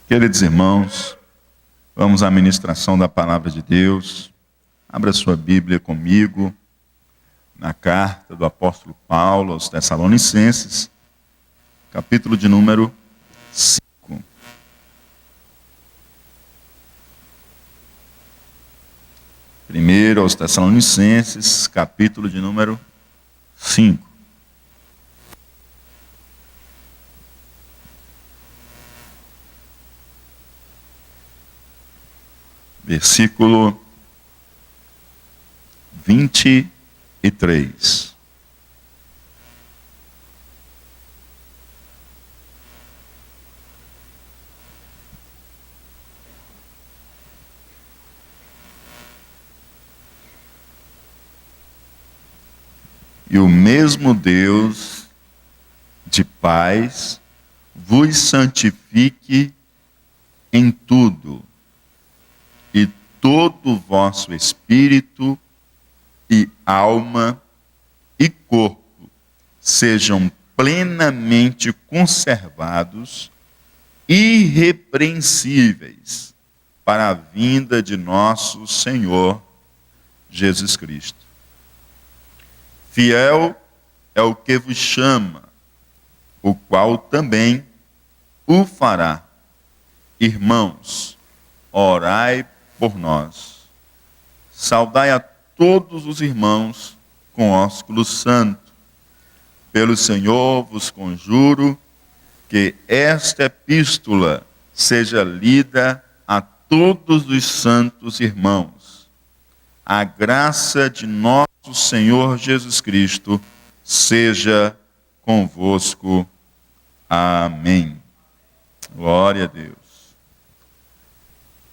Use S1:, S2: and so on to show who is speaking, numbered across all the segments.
S1: Queridos irmãos, vamos à ministração da palavra de Deus. Abra sua Bíblia comigo na carta do apóstolo Paulo aos Tessalonicenses, capítulo de número 5. Primeiro aos Tessalonicenses, capítulo de número 5. Versículo 23. E o mesmo Deus de paz vos santifique em tudo, e todo o vosso espírito e alma e corpo sejam plenamente conservados, irrepreensíveis, para a vinda de nosso Senhor Jesus Cristo. Fiel é o que vos chama, o qual também o fará. Irmãos, orai por nós. Saudai a todos os irmãos com ósculo santo. Pelo Senhor vos conjuro que esta epístola seja lida a todos os santos irmãos. A graça de nosso Senhor Jesus Cristo seja convosco. Amém. Glória a Deus.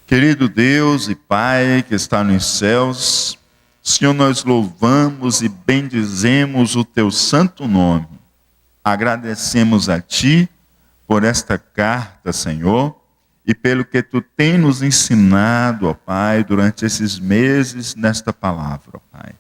S1: Querido Deus e Pai que está nos céus, Senhor, nós louvamos e bendizemos o Teu santo nome. Agradecemos a Ti por esta carta, Senhor, e pelo que Tu tem nos ensinado, ó Pai, durante esses meses nesta palavra, ó Pai.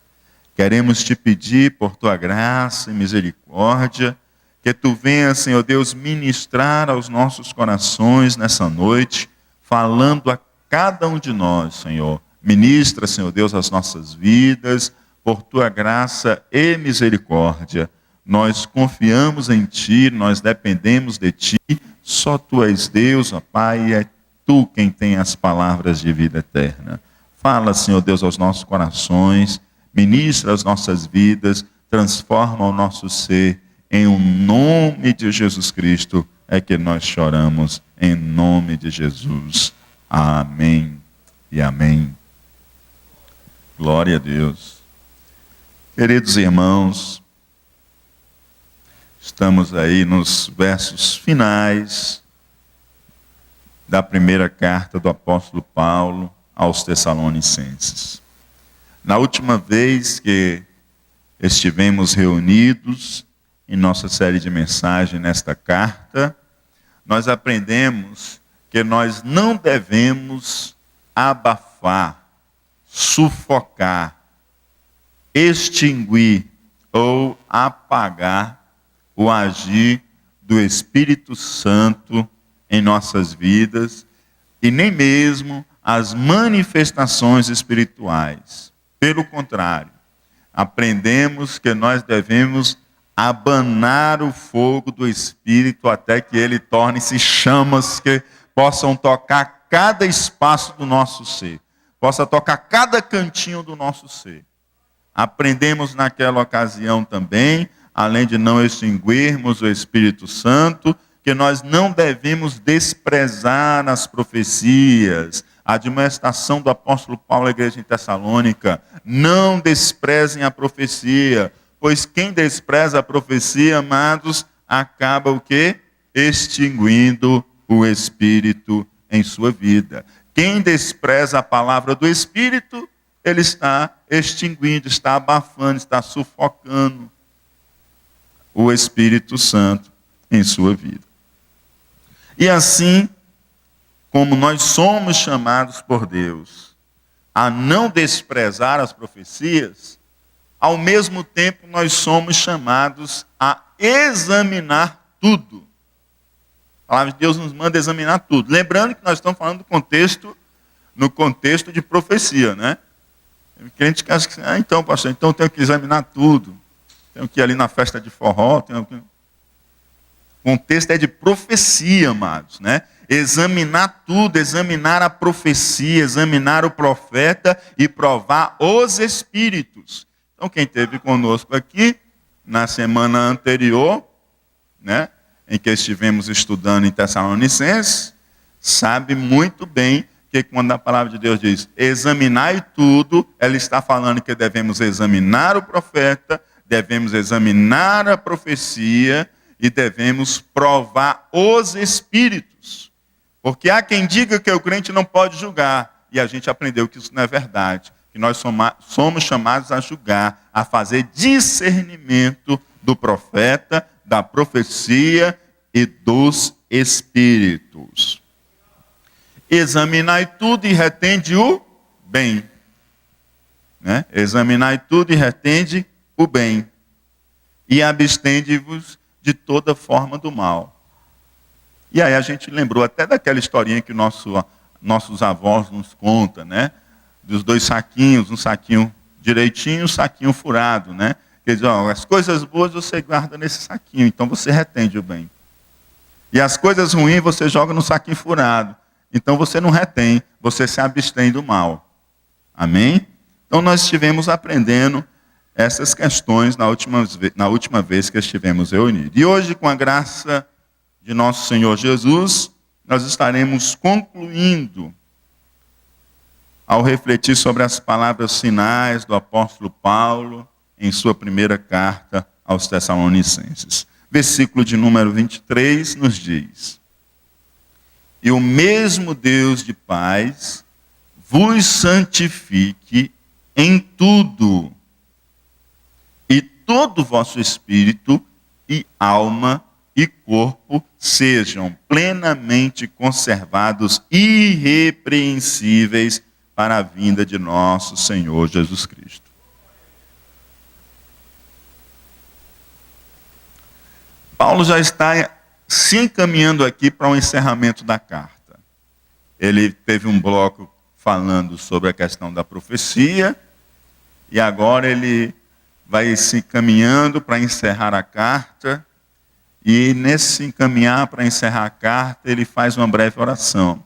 S1: Queremos Te pedir por Tua graça e misericórdia, que Tu venha, Senhor Deus, ministrar aos nossos corações nessa noite, falando a cada um de nós, Senhor. Ministra, Senhor Deus, as nossas vidas, por Tua graça e misericórdia. Nós confiamos em Ti, nós dependemos de Ti. Só Tu és Deus, ó Pai, e é Tu quem tem as palavras de vida eterna. Fala, Senhor Deus, aos nossos corações, ministra as nossas vidas, transforma o nosso ser. Em o nome de Jesus Cristo é que nós choramos, em nome de Jesus. Amém e amém. Glória a Deus. Queridos irmãos, estamos aí nos versos finais da primeira carta do apóstolo Paulo aos Tessalonicenses. Na última vez que estivemos reunidos em nossa série de mensagens nesta carta, nós aprendemos que nós não devemos abafar, sufocar, extinguir ou apagar o agir do Espírito Santo em nossas vidas e nem mesmo as manifestações espirituais. Pelo contrário, aprendemos que nós devemos abanar o fogo do Espírito até que ele torne-se chamas que possam tocar cada espaço do nosso ser, possa tocar cada cantinho do nosso ser. Aprendemos naquela ocasião também, além de não extinguirmos o Espírito Santo, que nós não devemos desprezar as profecias. A admoestação do apóstolo Paulo à igreja em Tessalônica: não desprezem a profecia, pois quem despreza a profecia, amados, acaba o quê? Extinguindo o Espírito em sua vida. Quem despreza a palavra do Espírito, ele está extinguindo, está abafando, está sufocando o Espírito Santo em sua vida. E assim, como nós somos chamados por Deus a não desprezar as profecias, ao mesmo tempo nós somos chamados a examinar tudo. palavra de Deus nos manda examinar tudo. Lembrando que nós estamos falando no contexto de profecia, né? O crente que acha que, então, pastor, então eu tenho que examinar tudo. Tenho que ir ali na festa de forró. O contexto é de profecia, amados, né? Examinar tudo, examinar a profecia, examinar o profeta e provar os espíritos. Então, quem esteve conosco aqui na semana anterior, né, em que estivemos estudando em Tessalonicenses, sabe muito bem que quando a palavra de Deus diz examinai tudo, ela está falando que devemos examinar o profeta, devemos examinar a profecia e devemos provar os espíritos. Porque há quem diga que o crente não pode julgar, e a gente aprendeu que isso não é verdade, que nós somos chamados a julgar, a fazer discernimento do profeta, da profecia e dos espíritos. Examinai tudo e retende o bem. Né? Examinai tudo e retende o bem. E abstende-vos de toda forma do mal. E aí a gente lembrou até daquela historinha que nossos avós nos contam, né? Dos 2 saquinhos, um saquinho direitinho e um saquinho furado, né? Quer dizer, as coisas boas você guarda nesse saquinho, então você retende o bem. E as coisas ruins você joga no saquinho furado. Então você não retém, você se abstém do mal. Amém? Então nós estivemos aprendendo essas questões na última vez que estivemos reunidos. E hoje, com a graça de nosso Senhor Jesus, nós estaremos concluindo ao refletir sobre as palavras finais do apóstolo Paulo em sua primeira carta aos Tessalonicenses. Versículo de número 23 nos diz: E o mesmo Deus de paz vos santifique em tudo, e todo o vosso espírito e alma e corpo sejam plenamente conservados, irrepreensíveis para a vinda de nosso Senhor Jesus Cristo. Paulo já está se encaminhando aqui para o encerramento da carta. Ele teve um bloco falando sobre a questão da profecia, e agora ele vai se encaminhando para encerrar a carta, e nesse encaminhar para encerrar a carta, ele faz uma breve oração.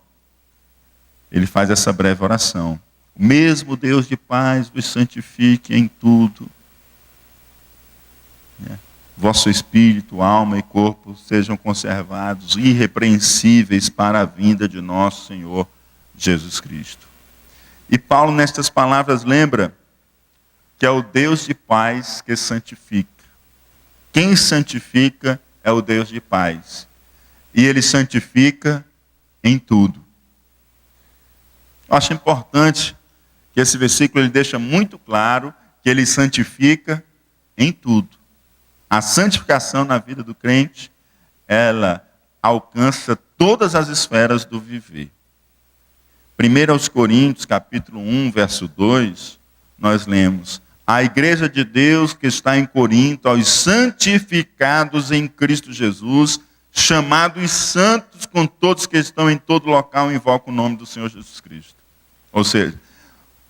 S1: Ele faz essa breve oração. O mesmo Deus de paz vos santifique em tudo. Vosso espírito, alma e corpo sejam conservados irrepreensíveis para a vinda de nosso Senhor Jesus Cristo. E Paulo, nestas palavras, lembra que é o Deus de paz que santifica. Quem santifica é o Deus de paz. E Ele santifica em tudo. Eu acho importante que esse versículo ele deixa muito claro que Ele santifica em tudo. A santificação na vida do crente, ela alcança todas as esferas do viver. 1 Coríntios, capítulo 1, verso 2, nós lemos: A igreja de Deus que está em Corinto, aos santificados em Cristo Jesus, chamados santos com todos que estão em todo local, invocam o nome do Senhor Jesus Cristo. Ou seja,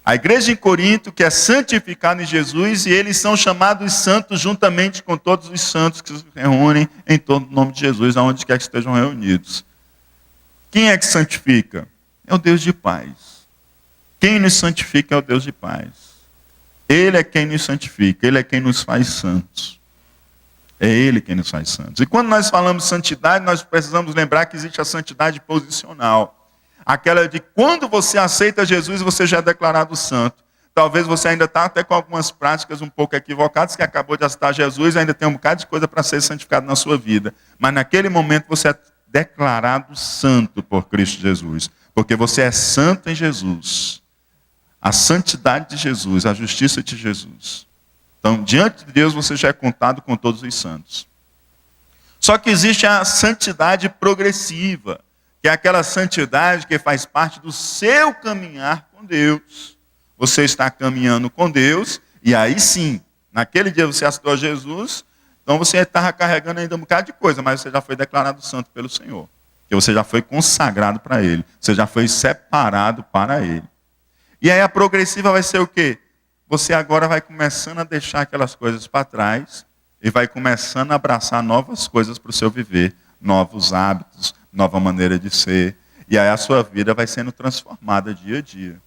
S1: a igreja em Corinto que é santificada em Jesus, e eles são chamados santos juntamente com todos os santos que se reúnem em todo o nome de Jesus, aonde quer que estejam reunidos. Quem é que santifica? É o Deus de paz. Quem nos santifica é o Deus de paz. Ele é quem nos santifica, Ele é quem nos faz santos. É Ele quem nos faz santos. E quando nós falamos santidade, nós precisamos lembrar que existe a santidade posicional. Aquela de quando você aceita Jesus, você já é declarado santo. Talvez você ainda está até com algumas práticas um pouco equivocadas, que acabou de aceitar Jesus, ainda tem um bocado de coisa para ser santificado na sua vida. Mas naquele momento você é declarado santo por Cristo Jesus. Porque você é santo em Jesus. A santidade de Jesus, a justiça de Jesus. Então, diante de Deus, você já é contado com todos os santos. Só que existe a santidade progressiva, que é aquela santidade que faz parte do seu caminhar com Deus. Você está caminhando com Deus, e aí sim, naquele dia você aceitou Jesus, então você estava carregando ainda um bocado de coisa, mas você já foi declarado santo pelo Senhor. Porque você já foi consagrado para Ele. Você já foi separado para Ele. E aí a progressiva vai ser o quê? Você agora vai começando a deixar aquelas coisas para trás e vai começando a abraçar novas coisas para o seu viver. Novos hábitos, nova maneira de ser. E aí a sua vida vai sendo transformada dia a dia.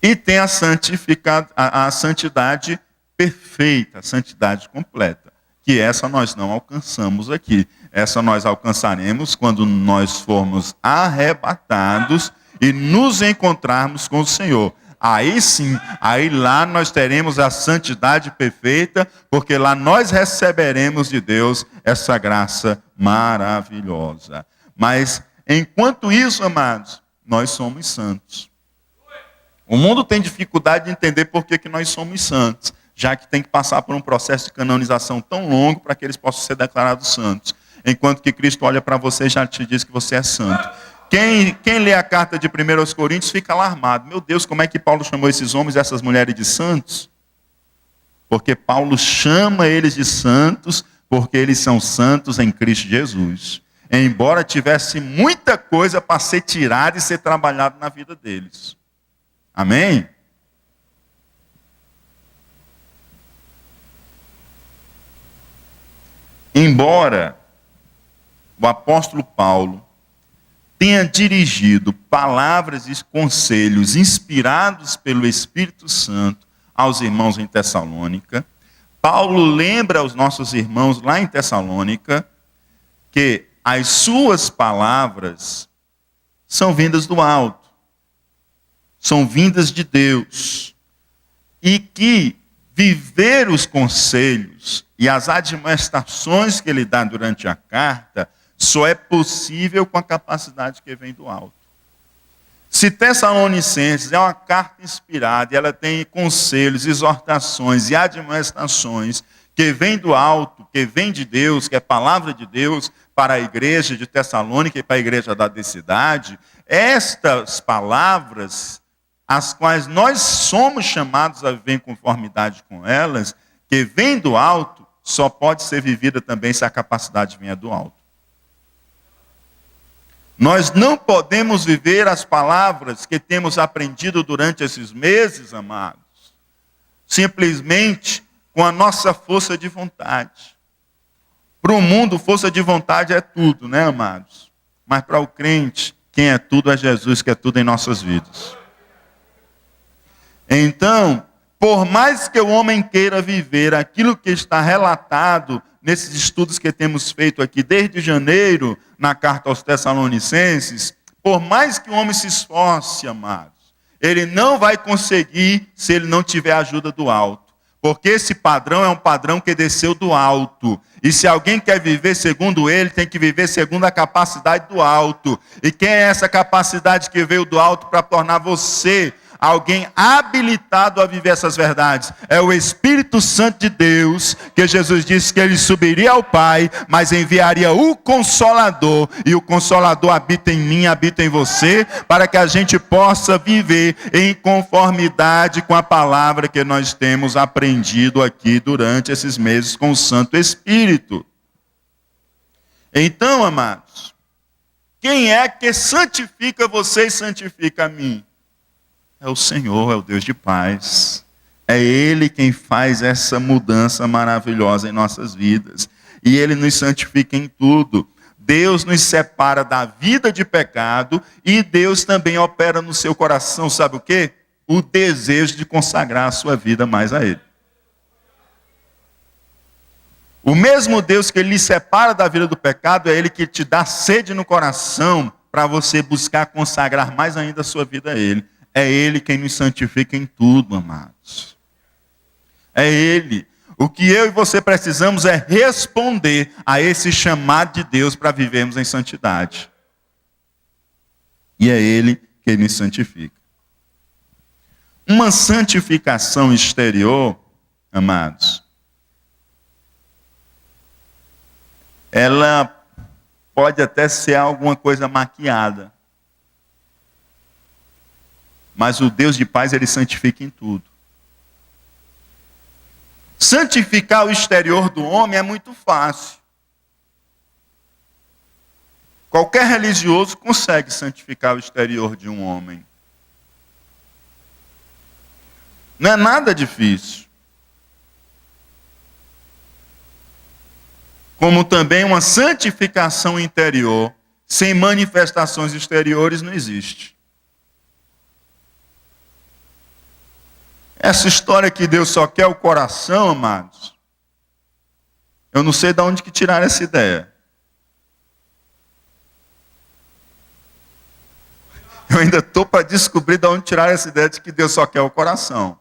S1: E tem a santidade perfeita, a santidade completa. Que essa nós não alcançamos aqui. Essa nós alcançaremos quando nós formos arrebatados e nos encontrarmos com o Senhor. Aí sim, aí lá nós teremos a santidade perfeita, porque lá nós receberemos de Deus essa graça maravilhosa. Mas, enquanto isso, amados, nós somos santos. O mundo tem dificuldade de entender por que nós somos santos, já que tem que passar por um processo de canonização tão longo para que eles possam ser declarados santos. Enquanto que Cristo olha para você e já te diz que você é santo. Quem lê a carta de 1 Coríntios fica alarmado. Meu Deus, como é que Paulo chamou esses homens e essas mulheres de santos? Porque Paulo chama eles de santos porque eles são santos em Cristo Jesus. Embora tivesse muita coisa para ser tirada e ser trabalhada na vida deles. Amém? Embora o apóstolo Paulo tenha dirigido palavras e conselhos inspirados pelo Espírito Santo aos irmãos em Tessalônica, Paulo lembra aos nossos irmãos lá em Tessalônica que as suas palavras são vindas do alto, são vindas de Deus, e que viver os conselhos e as admoestações que ele dá durante a carta só é possível com a capacidade que vem do alto. Se Tessalonicenses é uma carta inspirada e ela tem conselhos, exortações e admoestações que vem do alto, que vem de Deus, que é palavra de Deus para a igreja de Tessalônica e para a igreja da cidade, estas palavras, as quais nós somos chamados a viver em conformidade com elas, que vem do alto, só pode ser vivida também se a capacidade vier do alto. Nós não podemos viver as palavras que temos aprendido durante esses meses, amados, simplesmente com a nossa força de vontade. Para o mundo, força de vontade é tudo, né, amados? Mas para o crente, quem é tudo é Jesus, que é tudo em nossas vidas. Então, por mais que o homem queira viver aquilo que está relatado nesses estudos que temos feito aqui desde janeiro, na carta aos Tessalonicenses, por mais que o homem se esforce, amados, ele não vai conseguir se ele não tiver a ajuda do alto. Porque esse padrão é um padrão que desceu do alto. E se alguém quer viver segundo ele, tem que viver segundo a capacidade do alto. E quem é essa capacidade que veio do alto para tornar você alguém habilitado a viver essas verdades? É o Espírito Santo de Deus, que Jesus disse que ele subiria ao Pai, mas enviaria o Consolador, e o Consolador habita em mim, habita em você, para que a gente possa viver em conformidade com a palavra que nós temos aprendido aqui durante esses meses com o Santo Espírito. Então, amados, quem é que santifica você e santifica a mim? É o Senhor, é o Deus de paz. É Ele quem faz essa mudança maravilhosa em nossas vidas. E Ele nos santifica em tudo. Deus nos separa da vida de pecado e Deus também opera no seu coração, sabe o quê? O desejo de consagrar a sua vida mais a Ele. O mesmo Deus que lhe separa da vida do pecado é Ele que te dá sede no coração para você buscar consagrar mais ainda a sua vida a Ele. É Ele quem nos santifica em tudo, amados. É Ele. O que eu e você precisamos é responder a esse chamado de Deus para vivermos em santidade. E é Ele quem nos santifica. Uma santificação exterior, amados, ela pode até ser alguma coisa maquiada. Mas o Deus de paz, Ele santifica em tudo. Santificar o exterior do homem é muito fácil. Qualquer religioso consegue santificar o exterior de um homem. Não é nada difícil. Como também uma santificação interior, sem manifestações exteriores, não existe. Essa história que Deus só quer o coração, amados, eu não sei de onde que tiraram essa ideia. Eu ainda estou para descobrir de onde tiraram essa ideia de que Deus só quer o coração.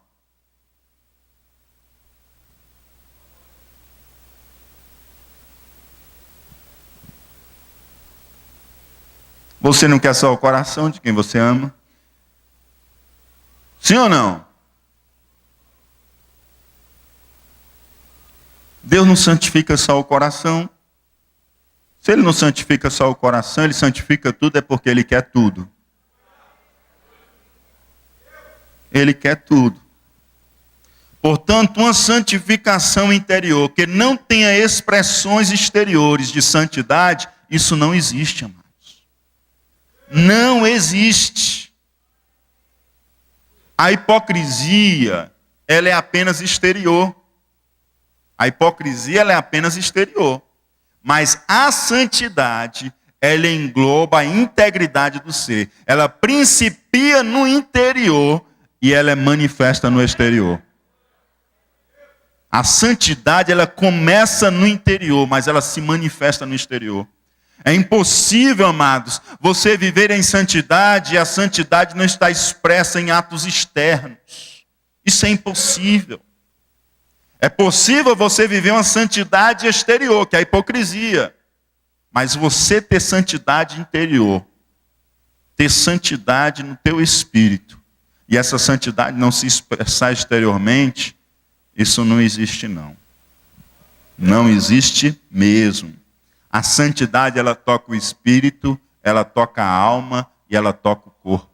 S1: Você não quer só o coração de quem você ama? Sim ou não? Deus não santifica só o coração. Se Ele não santifica só o coração, Ele santifica tudo, é porque Ele quer tudo. Ele quer tudo. Portanto, uma santificação interior que não tenha expressões exteriores de santidade, isso não existe, amados. Não existe. A hipocrisia, ela é apenas exterior. A hipocrisia, ela é apenas exterior. Mas a santidade, ela engloba a integridade do ser. Ela principia no interior e ela é manifesta no exterior. A santidade, ela começa no interior, mas ela se manifesta no exterior. É impossível, amados, você viver em santidade e a santidade não está expressa em atos externos. Isso é impossível. É possível você viver uma santidade exterior, que é a hipocrisia. Mas você ter santidade interior, ter santidade no teu espírito, e essa santidade não se expressar exteriormente, isso não existe não. Não existe mesmo. A santidade, ela toca o espírito, ela toca a alma e ela toca o corpo.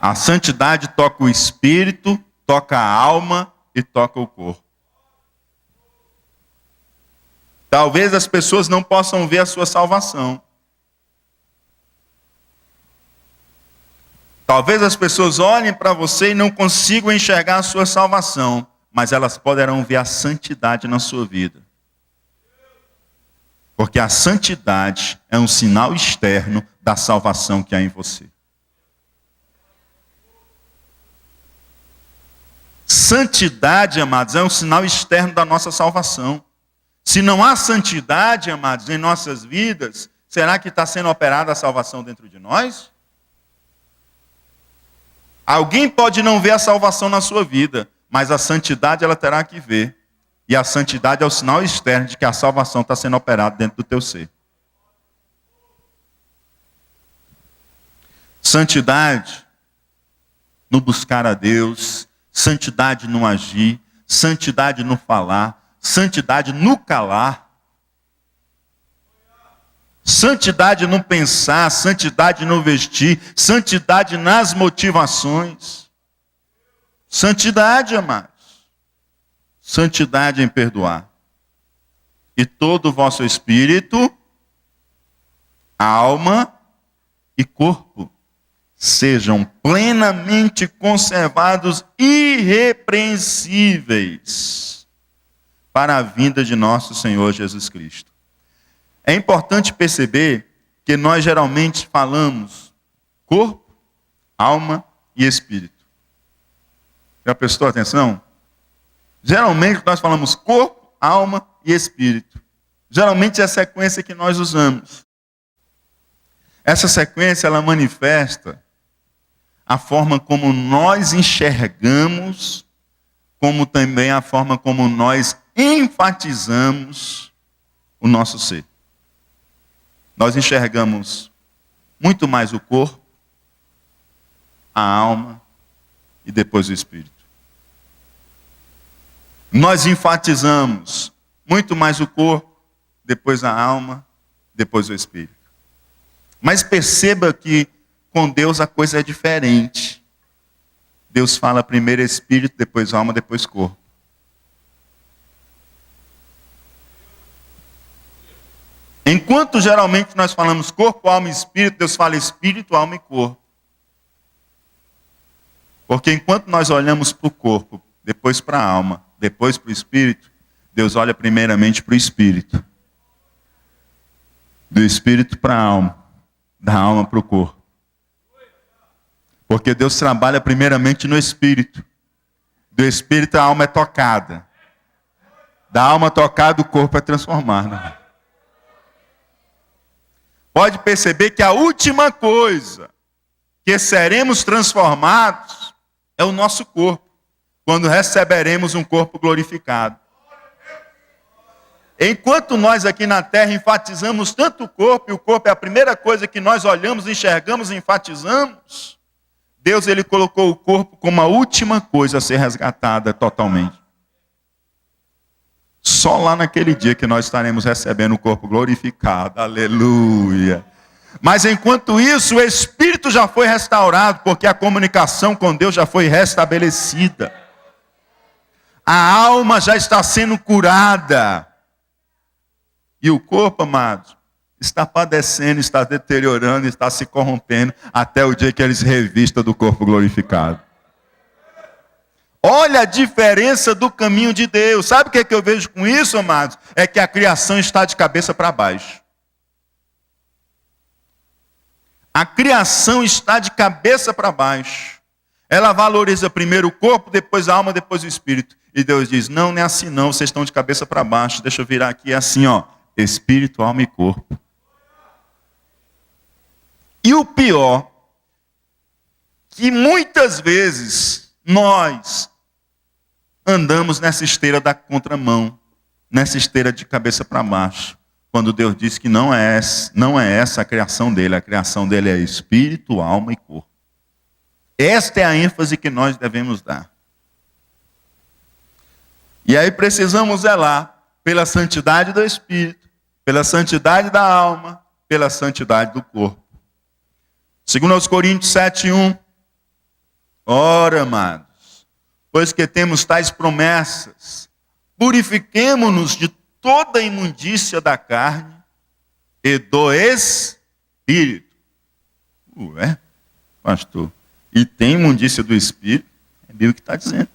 S1: A santidade toca o espírito, toca a alma e toca o corpo. Talvez as pessoas não possam ver a sua salvação. Talvez as pessoas olhem para você e não consigam enxergar a sua salvação, mas elas poderão ver a santidade na sua vida. Porque a santidade é um sinal externo da salvação que há em você. Santidade, amados, é um sinal externo da nossa salvação. Se não há santidade, amados, em nossas vidas, será que está sendo operada a salvação dentro de nós? Alguém pode não ver a salvação na sua vida, mas a santidade ela terá que ver. E a santidade é o sinal externo de que a salvação está sendo operada dentro do teu ser. Santidade no buscar a Deus, santidade no agir, santidade no falar, santidade no calar, santidade no pensar, santidade no vestir, santidade nas motivações. Santidade, amados. Santidade em perdoar. E todo o vosso espírito, alma e corpo sejam plenamente conservados irrepreensíveis para a vinda de nosso Senhor Jesus Cristo. É importante perceber que nós geralmente falamos corpo, alma e espírito. Já prestou atenção? Geralmente nós falamos corpo, alma e espírito. Geralmente é a sequência que nós usamos. Essa sequência ela manifesta a forma como nós enxergamos, como também a forma como nós enfatizamos o nosso ser. Nós enxergamos muito mais o corpo, a alma e depois o espírito. Nós enfatizamos muito mais o corpo, depois a alma, depois o espírito. Mas perceba que com Deus a coisa é diferente. Deus fala primeiro espírito, depois alma, depois corpo. Enquanto geralmente nós falamos corpo, alma e espírito, Deus fala espírito, alma e corpo. Porque enquanto nós olhamos para o corpo, depois para a alma, depois para o espírito, Deus olha primeiramente para o espírito. Do espírito para a alma, da alma para o corpo. Porque Deus trabalha primeiramente no espírito. Do espírito a alma é tocada. Da alma tocada o corpo é transformado. Pode perceber que a última coisa que seremos transformados é o nosso corpo, quando receberemos um corpo glorificado. Enquanto nós aqui na terra enfatizamos tanto o corpo, e o corpo é a primeira coisa que nós olhamos, enxergamos e enfatizamos, Deus ele colocou o corpo como a última coisa a ser resgatada totalmente. Só lá naquele dia que nós estaremos recebendo o corpo glorificado. Aleluia. Mas enquanto isso, o espírito já foi restaurado, porque a comunicação com Deus já foi restabelecida. A alma já está sendo curada. E o corpo, amados, está padecendo, está deteriorando, está se corrompendo, até o dia que ele se revista do corpo glorificado. Olha a diferença do caminho de Deus. Sabe o que é que eu vejo com isso, amados? É que a criação está de cabeça para baixo. A criação está de cabeça para baixo. Ela valoriza primeiro o corpo, depois a alma, depois o espírito. E Deus diz, não é assim não, vocês estão de cabeça para baixo. Deixa eu virar aqui, é assim, ó. Espírito, alma e corpo. E o pior, que muitas vezes nós andamos nessa esteira da contramão, nessa esteira de cabeça para baixo, quando Deus diz que não é essa a criação dele é espírito, alma e corpo. Esta é a ênfase que nós devemos dar. E aí precisamos zelar pela santidade do espírito, pela santidade da alma, pela santidade do corpo. Segundo aos Coríntios 7:1, ora, amados, pois que temos tais promessas, purifiquemo-nos de toda a imundícia da carne e do espírito. Ué, pastor, e tem imundícia do espírito? É a Bíblia que está dizendo.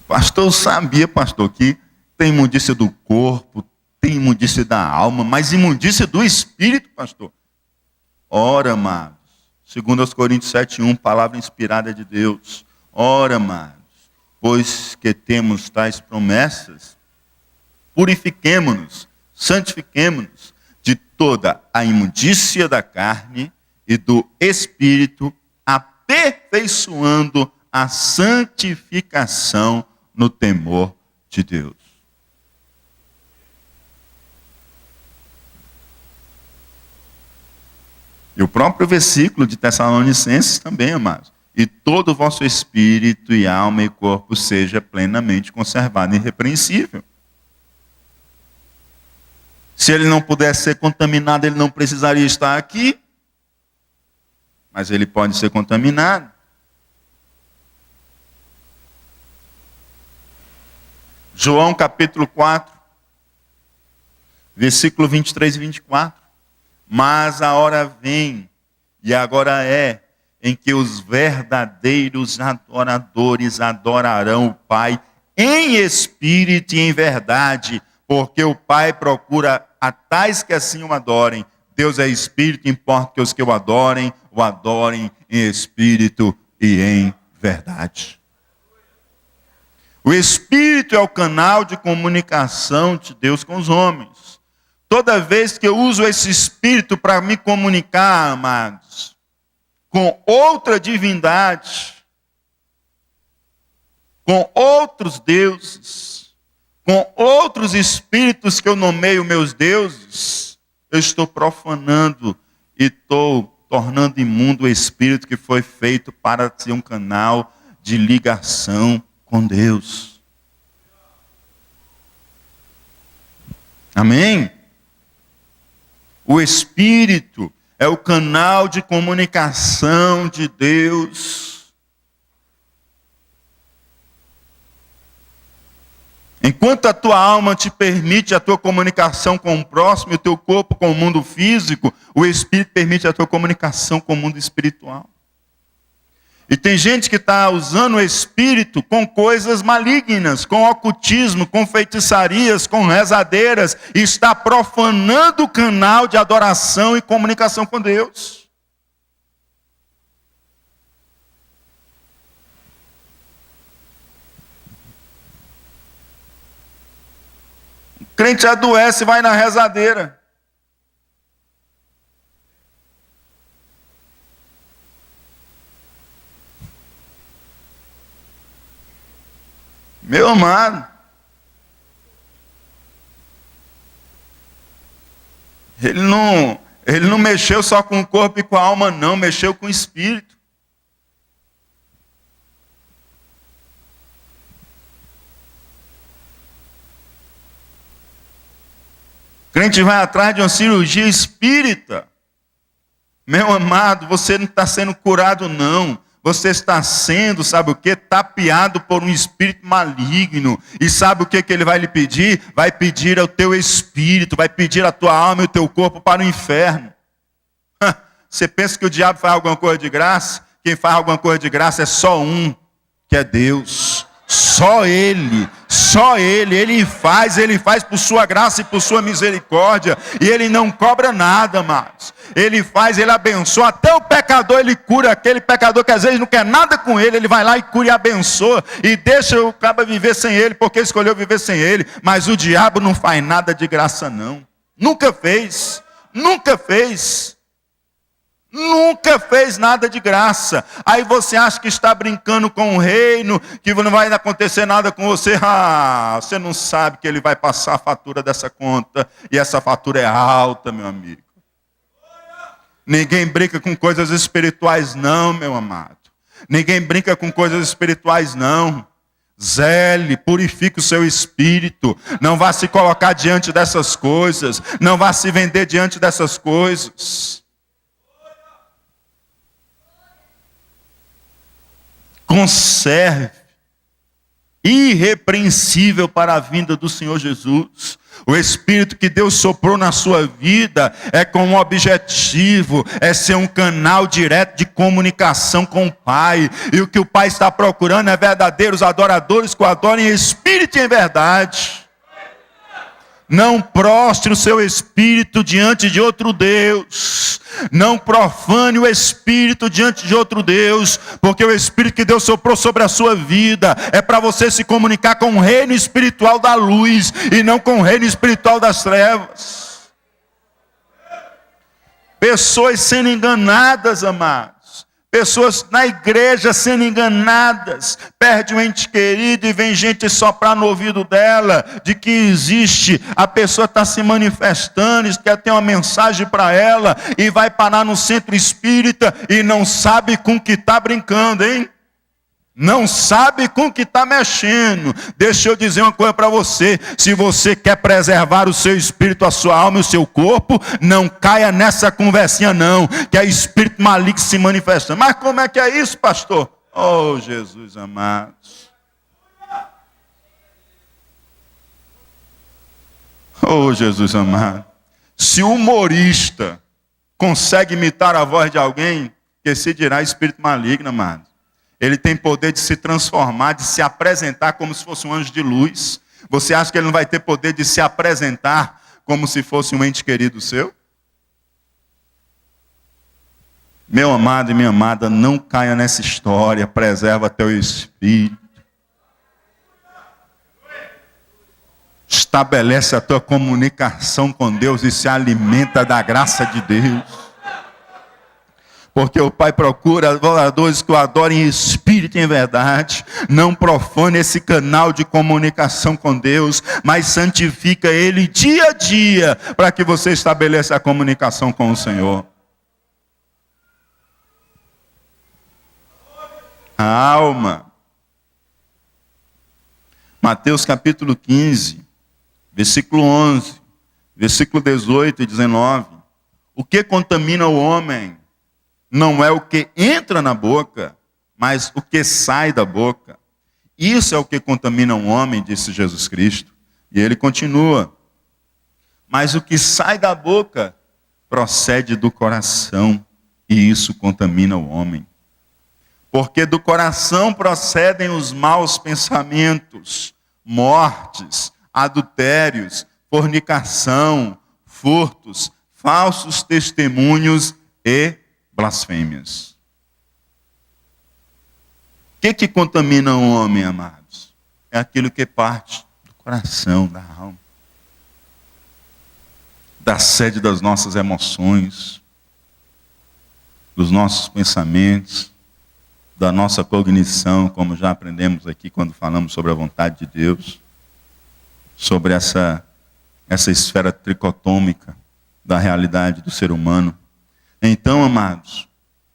S1: Pastor, eu sabia, pastor, que tem imundícia do corpo, tem imundícia da alma, mas imundícia do espírito, pastor. Ora, amados, segundo aos Coríntios 7:1, palavra inspirada de Deus. Ora, amados, pois que temos tais promessas, purifiquemo-nos, santifiquemo-nos de toda a imundícia da carne e do espírito, aperfeiçoando a santificação no temor de Deus. E o próprio versículo de Tessalonicenses também, amados. E todo o vosso espírito e alma e corpo seja plenamente conservado e irrepreensível. Se ele não pudesse ser contaminado, ele não precisaria estar aqui. Mas ele pode ser contaminado. João capítulo 4, versículo 23 e 24. Mas a hora vem, e agora é, em que os verdadeiros adoradores adorarão o Pai em espírito e em verdade, porque o Pai procura a tais que assim o adorem. Deus é espírito, importa que os que o adorem em espírito e em verdade. O espírito é o canal de comunicação de Deus com os homens. Toda vez que eu uso esse espírito para me comunicar, amados, com outra divindade, com outros deuses, com outros espíritos que eu nomeio meus deuses, eu estou profanando e estou tornando imundo o espírito que foi feito para ser um canal de ligação com Deus. Amém? O espírito é o canal de comunicação de Deus. Enquanto a tua alma te permite a tua comunicação com o próximo, e o teu corpo com o mundo físico, o Espírito permite a tua comunicação com o mundo espiritual. E tem gente que está usando o Espírito com coisas malignas, com ocultismo, com feitiçarias, com rezadeiras, e está profanando o canal de adoração e comunicação com Deus. O crente adoece e vai na rezadeira. Meu amado, ele não mexeu só com o corpo e com a alma, não, mexeu com o espírito. O crente vai atrás de uma cirurgia espírita. Meu amado, você não está sendo curado, não. Você está sendo, sabe o que? Tapeado por um espírito maligno. E sabe o que ele vai lhe pedir? Vai pedir ao teu espírito, vai pedir a tua alma e o teu corpo para o inferno. Você pensa que o diabo faz alguma coisa de graça? Quem faz alguma coisa de graça é só um, que é Deus. Só Ele, Ele faz por sua graça e por sua misericórdia, e Ele não cobra nada, amados. Ele faz, Ele abençoa, até o pecador Ele cura, aquele pecador que às vezes não quer nada com Ele, Ele vai lá e cura e abençoa, e deixa o cara viver sem Ele, porque escolheu viver sem Ele. Mas o diabo não faz nada de graça, não. Nunca fez, nunca fez. Nunca fez nada de graça. Aí você acha que está brincando com o reino, que não vai acontecer nada com você. Você não sabe que ele vai passar a fatura dessa conta. E essa fatura é alta, meu amigo. Ninguém brinca com coisas espirituais, não, meu amado. Ninguém brinca com coisas espirituais, não. Zele, purifique o seu espírito. Não vá se colocar diante dessas coisas. Não vá se vender diante dessas coisas. Conserve, irrepreensível para a vinda do Senhor Jesus. O Espírito que Deus soprou na sua vida é com um objetivo, é ser um canal direto de comunicação com o Pai. E o que o Pai está procurando é verdadeiros adoradores que o adorem em espírito e em verdade. Não prostre o seu espírito diante de outro Deus. Não profane o espírito diante de outro Deus. Porque o espírito que Deus soprou sobre a sua vida é para você se comunicar com o reino espiritual da luz e não com o reino espiritual das trevas. Pessoas sendo enganadas, amados. Pessoas na igreja sendo enganadas, perde um ente querido e vem gente soprar no ouvido dela, de que existe, a pessoa está se manifestando, quer ter uma mensagem para ela, e vai parar no centro espírita e não sabe com que está brincando, hein? Não sabe com que está mexendo. Deixa eu dizer uma coisa para você. Se você quer preservar o seu espírito, a sua alma e o seu corpo, não caia nessa conversinha não, que é espírito maligno se manifestando. Mas como é que é isso, pastor? Oh, Jesus amado. Oh, Jesus amado. Se o humorista consegue imitar a voz de alguém, que se dirá espírito maligno, amado. Ele tem poder de se transformar, de se apresentar como se fosse um anjo de luz. Você acha que ele não vai ter poder de se apresentar como se fosse um ente querido seu? Meu amado e minha amada, não caia nessa história. Preserva teu espírito. Estabelece a tua comunicação com Deus e se alimenta da graça de Deus. Porque o Pai procura adoradores que o adorem em espírito e em verdade. Não profane esse canal de comunicação com Deus, mas santifica ele dia a dia, para que você estabeleça a comunicação com o Senhor. A alma. Mateus capítulo 15, versículo 11, versículo 18 e 19. O que contamina o homem? Não é o que entra na boca, mas o que sai da boca. Isso é o que contamina um homem, disse Jesus Cristo. E ele continua. Mas o que sai da boca procede do coração, e isso contamina o homem. Porque do coração procedem os maus pensamentos, mortes, adultérios, fornicação, furtos, falsos testemunhos e blasfêmias. O que contamina o homem, amados? É aquilo que parte do coração, da alma, da sede das nossas emoções, dos nossos pensamentos, da nossa cognição, como já aprendemos aqui quando falamos sobre a vontade de Deus, sobre essa esfera tricotômica da realidade do ser humano. Então, amados,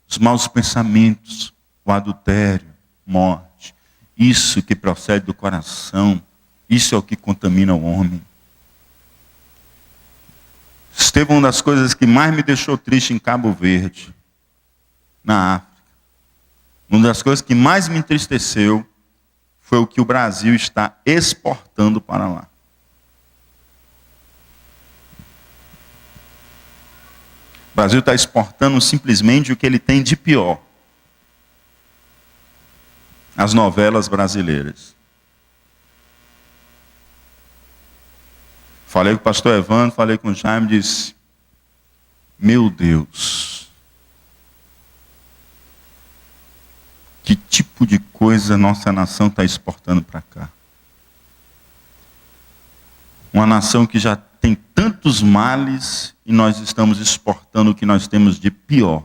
S1: os maus pensamentos, o adultério, morte, isso que procede do coração, isso é o que contamina o homem. Esteve uma das coisas que mais me deixou triste em Cabo Verde, na África. Uma das coisas que mais me entristeceu foi o que o Brasil está exportando para lá. O Brasil está exportando simplesmente o que ele tem de pior. As novelas brasileiras. Falei com o pastor Evandro, falei com o Jaime, disse, meu Deus, que tipo de coisa nossa nação está exportando para cá? Uma nação que já tem tantos males e nós estamos exportando o que nós temos de pior.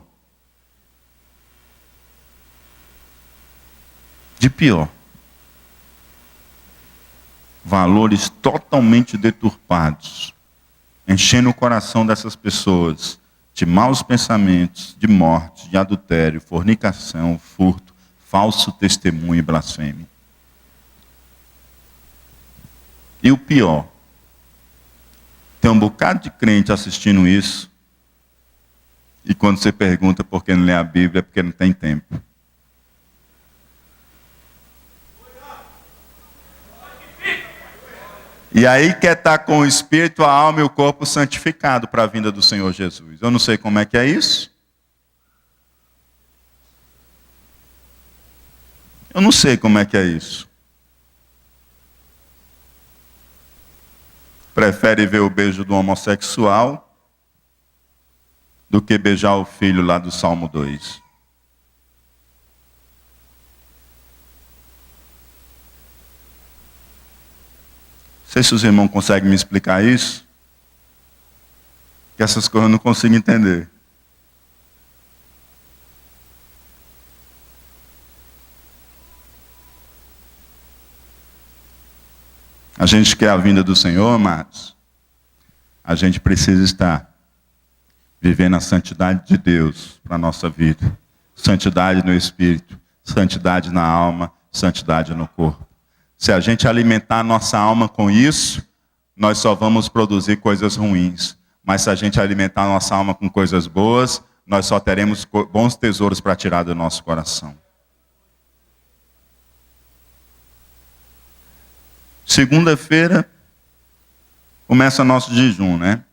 S1: De pior. Valores totalmente deturpados, enchendo o coração dessas pessoas de maus pensamentos, de morte, de adultério, fornicação, furto, falso testemunho e blasfêmia. E o pior, tem um bocado de crente assistindo isso, e quando você pergunta por que não lê a Bíblia, é porque não tem tempo. E aí quer estar com o espírito, a alma e o corpo santificado para a vinda do Senhor Jesus. Eu não sei como é que é isso. Eu não sei como é que é isso. Prefere ver o beijo do homossexual do que beijar o filho lá do Salmo 2. Não sei se os irmãos conseguem me explicar isso. Que essas coisas eu não consigo entender. A gente quer a vinda do Senhor, amados. A gente precisa estar vivendo a santidade de Deus para a nossa vida. Santidade no espírito, santidade na alma, santidade no corpo. Se a gente alimentar a nossa alma com isso, nós só vamos produzir coisas ruins. Mas se a gente alimentar a nossa alma com coisas boas, nós só teremos bons tesouros para tirar do nosso coração. Segunda-feira, começa nosso jejum, né?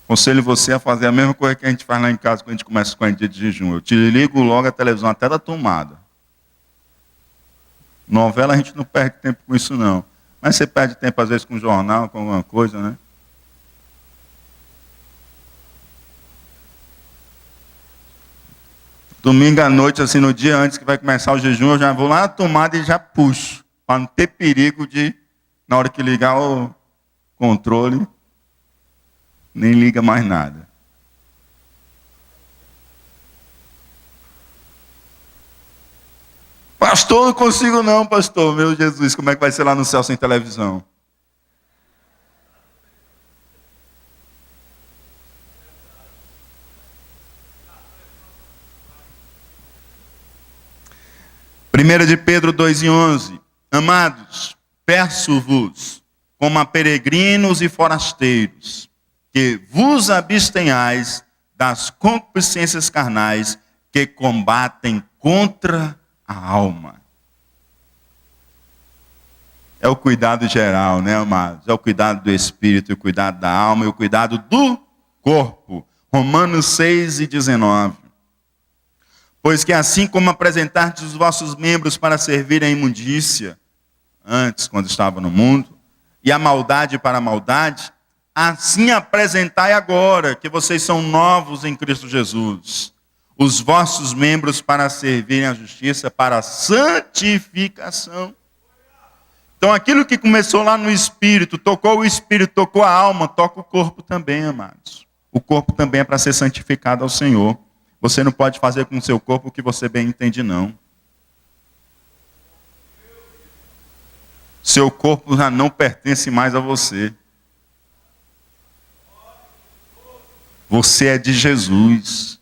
S1: Aconselho você a fazer a mesma coisa que a gente faz lá em casa quando a gente começa com a dia de jejum. Eu te ligo logo a televisão até da tomada. Novela a gente não perde tempo com isso não. Mas você perde tempo às vezes com jornal, com alguma coisa, né? Domingo à noite, assim, no dia antes que vai começar o jejum, eu já vou lá na tomada e já puxo. Para não ter perigo de, na hora que ligar o controle, nem liga mais nada. Pastor, não consigo não, pastor. Meu Jesus, como é que vai ser lá no céu sem televisão? Primeira de Pedro 2:11. Amados, peço-vos, como a peregrinos e forasteiros, que vos abstenhais das concupiscências carnais que combatem contra a alma. É o cuidado geral, né, amados? É o cuidado do espírito, o cuidado da alma e o cuidado do corpo. Romanos 6:19. Pois que assim como apresentastes os vossos membros para servir à imundícia, antes, quando estava no mundo, e a maldade para a maldade, assim apresentai agora, que vocês são novos em Cristo Jesus, os vossos membros para servirem à justiça, para a santificação. Então aquilo que começou lá no espírito, tocou o espírito, tocou a alma, toca o corpo também, amados. O corpo também é para ser santificado ao Senhor. Você não pode fazer com o seu corpo o que você bem entende, não. Seu corpo já não pertence mais a você. Você é de Jesus.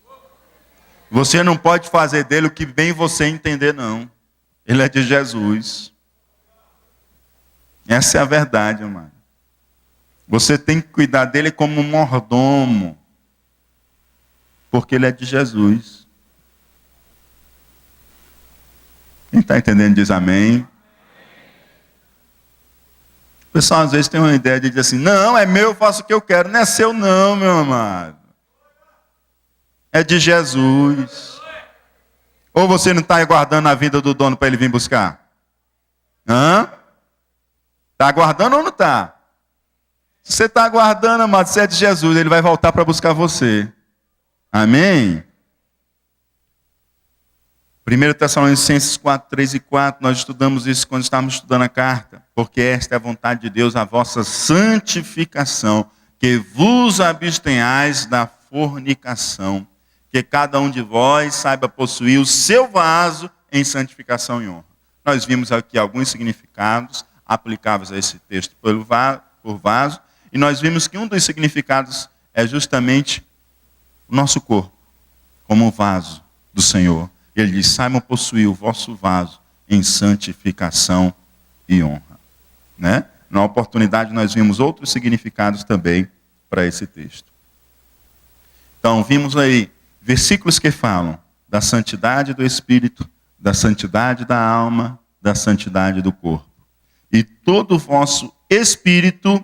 S1: Você não pode fazer dele o que bem você entender, não. Ele é de Jesus. Essa é a verdade, amado. Você tem que cuidar dele como um mordomo. Porque ele é de Jesus. Quem está entendendo diz amém. O pessoal às vezes tem uma ideia de dizer assim, não, é meu, eu faço o que eu quero. Não é seu não, meu amado. É de Jesus. Ou você não está aguardando a vinda do dono para ele vir buscar? Hã? Está aguardando ou não está? Se você está aguardando, amado, você é de Jesus, ele vai voltar para buscar você. Amém? 1 Tessalonicenses 4, 3 e 4, nós estudamos isso quando estávamos estudando a carta. Porque esta é a vontade de Deus, a vossa santificação, que vos abstenhais da fornicação, que cada um de vós saiba possuir o seu vaso em santificação e honra. Nós vimos aqui alguns significados aplicáveis a esse texto por vaso, e nós vimos que um dos significados é justamente o nosso corpo, como vaso do Senhor. Ele diz, saibam possuir o vosso vaso em santificação e honra. Né? Na oportunidade nós vimos outros significados também para esse texto. Então vimos aí versículos que falam da santidade do espírito, da santidade da alma, da santidade do corpo. E todo o vosso espírito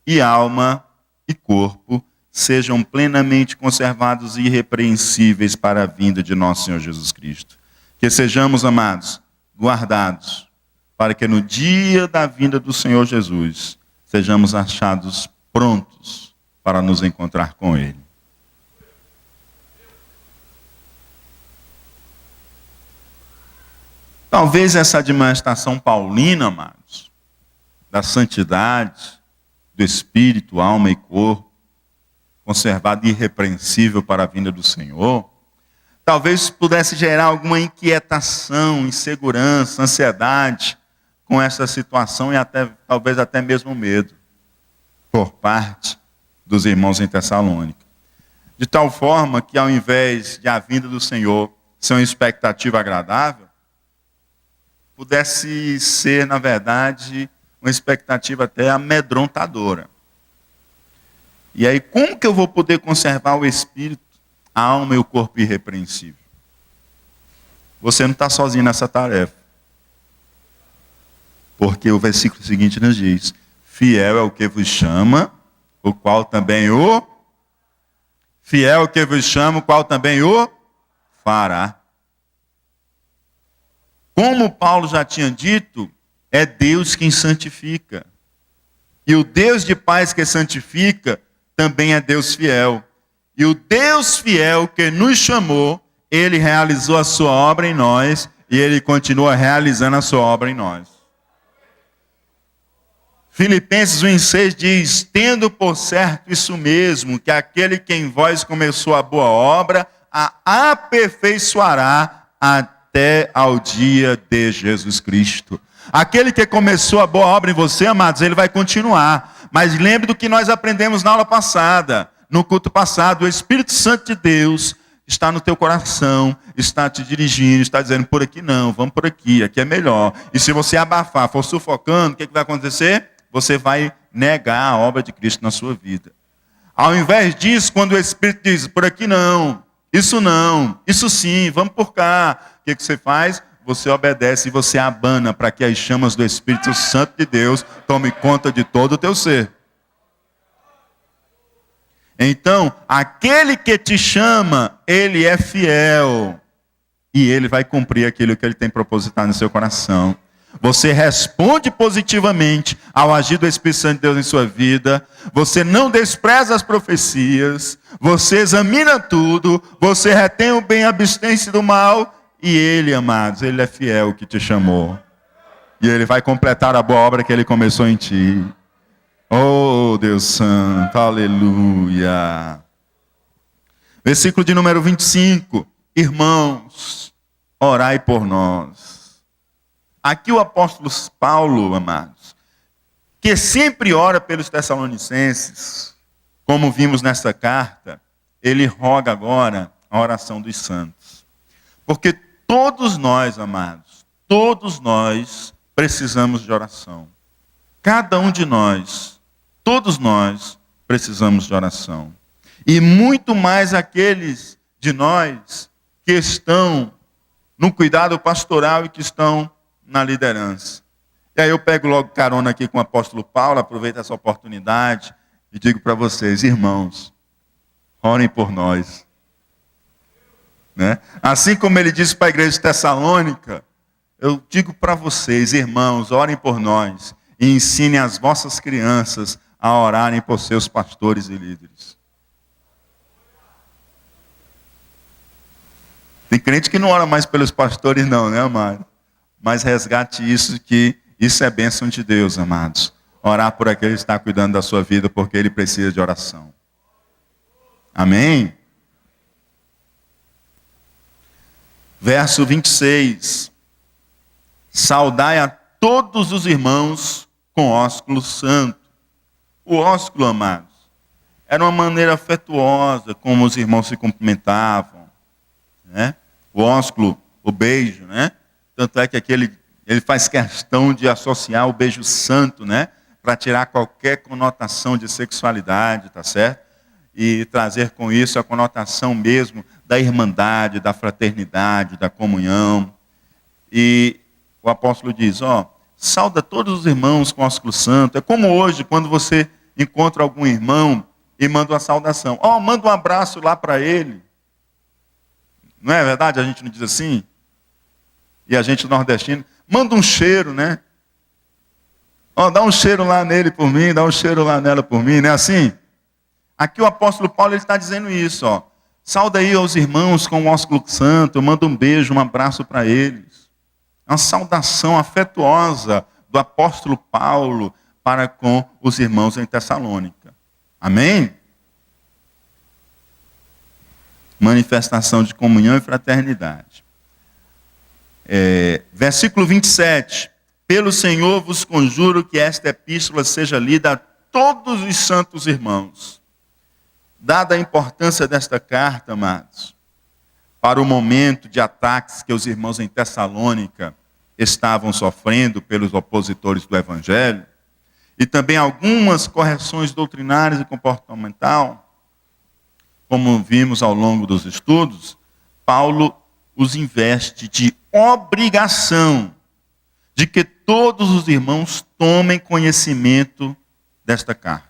S1: e alma e corpo sejam plenamente conservados e irrepreensíveis para a vinda de nosso Senhor Jesus Cristo. Que sejamos, amados, guardados, para que no dia da vinda do Senhor Jesus, sejamos achados prontos para nos encontrar com Ele. Talvez essa admoestação paulina, amados, da santidade, do espírito, alma e corpo, conservado irrepreensível para a vinda do Senhor, talvez pudesse gerar alguma inquietação, insegurança, ansiedade com essa situação e talvez até mesmo medo por parte dos irmãos em Tessalônica. De tal forma que ao invés de a vinda do Senhor ser uma expectativa agradável, pudesse ser, na verdade, uma expectativa até amedrontadora. E aí, como que eu vou poder conservar o espírito, a alma e o corpo irrepreensível? Você não está sozinho nessa tarefa. Porque o versículo seguinte nos diz, fiel é o que vos chama, o qual também o... Fiel é o que vos chama, o qual também o fará. Como Paulo já tinha dito, é Deus quem santifica. E o Deus de paz que santifica também é Deus fiel. E o Deus fiel que nos chamou, Ele realizou a sua obra em nós e Ele continua realizando a sua obra em nós. Filipenses 1,6 diz, tendo por certo isso mesmo, que aquele que em vós começou a boa obra, a aperfeiçoará até ao dia de Jesus Cristo. Aquele que começou a boa obra em você, amados, ele vai continuar. Mas lembre do que nós aprendemos na aula passada, no culto passado. O Espírito Santo de Deus está no teu coração, está te dirigindo, está dizendo, por aqui não, vamos por aqui, aqui é melhor. E se você abafar, for sufocando, o que vai acontecer? Você vai negar a obra de Cristo na sua vida. Ao invés disso, quando o Espírito diz, por aqui não, isso sim, vamos por cá. O que você faz? você obedece e você abana para que as chamas do Espírito Santo de Deus tome conta de todo o teu ser. Então, aquele que te chama, ele é fiel. E ele vai cumprir aquilo que ele tem propositado no seu coração. Você responde positivamente ao agir do Espírito Santo de Deus em sua vida. Você não despreza as profecias. Você examina tudo. Você retém o bem, abstém-se do mal. E ele, amados, ele é fiel que te chamou. E ele vai completar a boa obra que ele começou em ti. Oh, Deus Santo, aleluia. Versículo de número 25. Irmãos, orai por nós. Aqui o apóstolo Paulo, amados, que sempre ora pelos Tessalonicenses, como vimos nessa carta, ele roga agora a oração dos santos. Porque todos nós, amados, todos nós precisamos de oração. Cada um de nós, todos nós precisamos de oração. E muito mais aqueles de nós que estão no cuidado pastoral e que estão na liderança. E aí eu pego logo carona aqui com o apóstolo Paulo, aproveito essa oportunidade e digo para vocês, irmãos, orem por nós. Né? Assim como ele disse para a igreja de Tessalônica, eu digo para vocês, irmãos, orem por nós e ensinem as vossas crianças a orarem por seus pastores e líderes. Tem crente que não ora mais pelos pastores não, né, amado? Mas resgate isso, que isso é bênção de Deus, amados. Orar por aquele que está cuidando da sua vida, porque ele precisa de oração. Amém? Verso 26. Saudai a todos os irmãos com ósculo santo. O ósculo, amados, era uma maneira afetuosa como os irmãos se cumprimentavam. Né? O ósculo, o beijo, né? Tanto é que ele faz questão de associar o beijo santo, né? Para tirar qualquer conotação de sexualidade, tá certo? E trazer com isso a conotação mesmo da irmandade, da fraternidade, da comunhão. E o apóstolo diz, sauda todos os irmãos com ósculo santo. É como hoje, quando você encontra algum irmão e manda uma saudação. Manda um abraço lá para ele. Não é verdade? A gente não diz assim? E a gente nordestino, manda um cheiro, né? Dá um cheiro lá nele por mim, dá um cheiro lá nela por mim, não é assim? Aqui o apóstolo Paulo está dizendo isso, sauda aí aos irmãos com o ósculo santo, manda um beijo, um abraço para eles. É uma saudação afetuosa do apóstolo Paulo para com os irmãos em Tessalônica. Amém? Manifestação de comunhão e fraternidade. Versículo 27. Pelo Senhor vos conjuro que esta epístola seja lida a todos os santos irmãos. Dada a importância desta carta, amados, para o momento de ataques que os irmãos em Tessalônica estavam sofrendo pelos opositores do Evangelho, e também algumas correções doutrinárias e comportamental, como vimos ao longo dos estudos, Paulo os investe de obrigação de que todos os irmãos tomem conhecimento desta carta.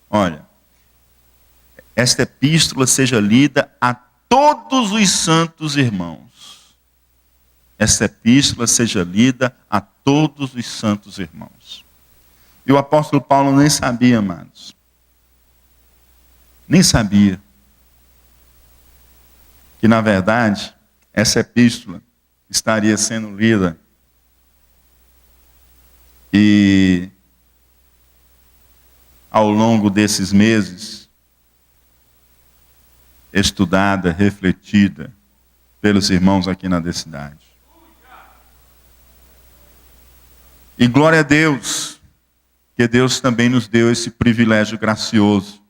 S1: Olha, esta epístola seja lida a todos os santos irmãos. Esta epístola seja lida a todos os santos irmãos. E o apóstolo Paulo nem sabia, amados. Nem sabia que, na verdade, essa epístola estaria sendo lida e, ao longo desses meses, estudada, refletida pelos irmãos aqui na cidade. E glória a Deus, que Deus também nos deu esse privilégio gracioso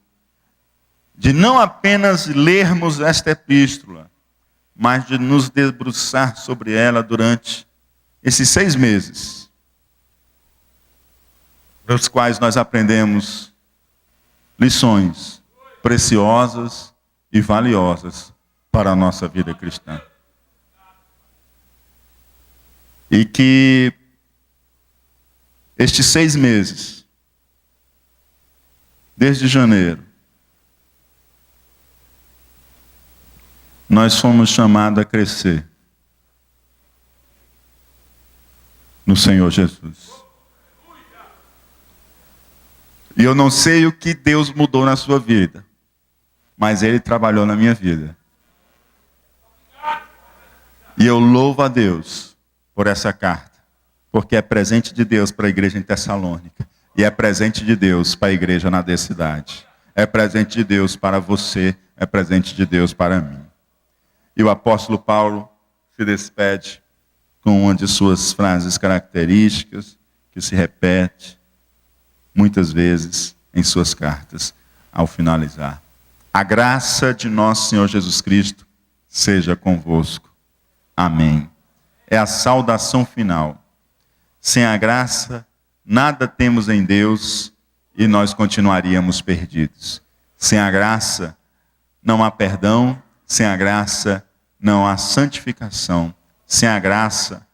S1: de não apenas lermos esta epístola, mas de nos debruçar sobre ela durante esses 6 meses, nos quais nós aprendemos lições preciosas e valiosas para a nossa vida cristã. E que estes 6 meses, desde janeiro, nós fomos chamados a crescer no Senhor Jesus. E eu não sei o que Deus mudou na sua vida, mas Ele trabalhou na minha vida. E eu louvo a Deus por essa carta, porque é presente de Deus para a igreja em Tessalônica, e é presente de Deus para a igreja na Decidade. É presente de Deus para você, é presente de Deus para mim. E o apóstolo Paulo se despede com uma de suas frases características, que se repete muitas vezes em suas cartas, ao finalizar. A graça de nosso Senhor Jesus Cristo seja convosco. Amém. É a saudação final. Sem a graça, nada temos em Deus e nós continuaríamos perdidos. Sem a graça, não há perdão. Sem a graça, não há santificação. Sem a graça,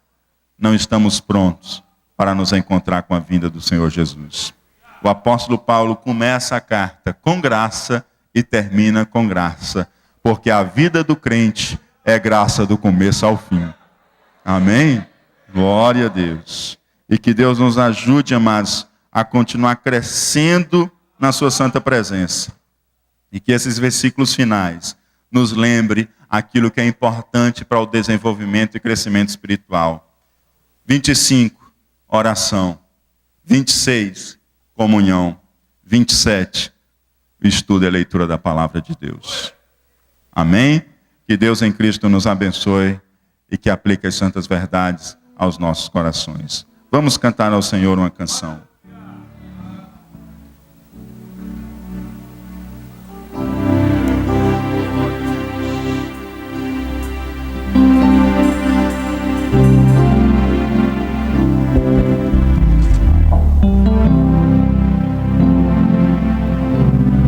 S1: não estamos prontos para nos encontrar com a vinda do Senhor Jesus. O apóstolo Paulo começa a carta com graça e termina com graça, porque a vida do crente é graça do começo ao fim. Amém? Glória a Deus. E que Deus nos ajude, amados, a continuar crescendo na sua santa presença. E que esses versículos finais nos lembre aquilo que é importante para o desenvolvimento e crescimento espiritual. 25, oração. 26, comunhão. 27, estudo e a leitura da palavra de Deus. Amém? Que Deus em Cristo nos abençoe e que aplique as santas verdades aos nossos corações. Vamos cantar ao Senhor uma canção.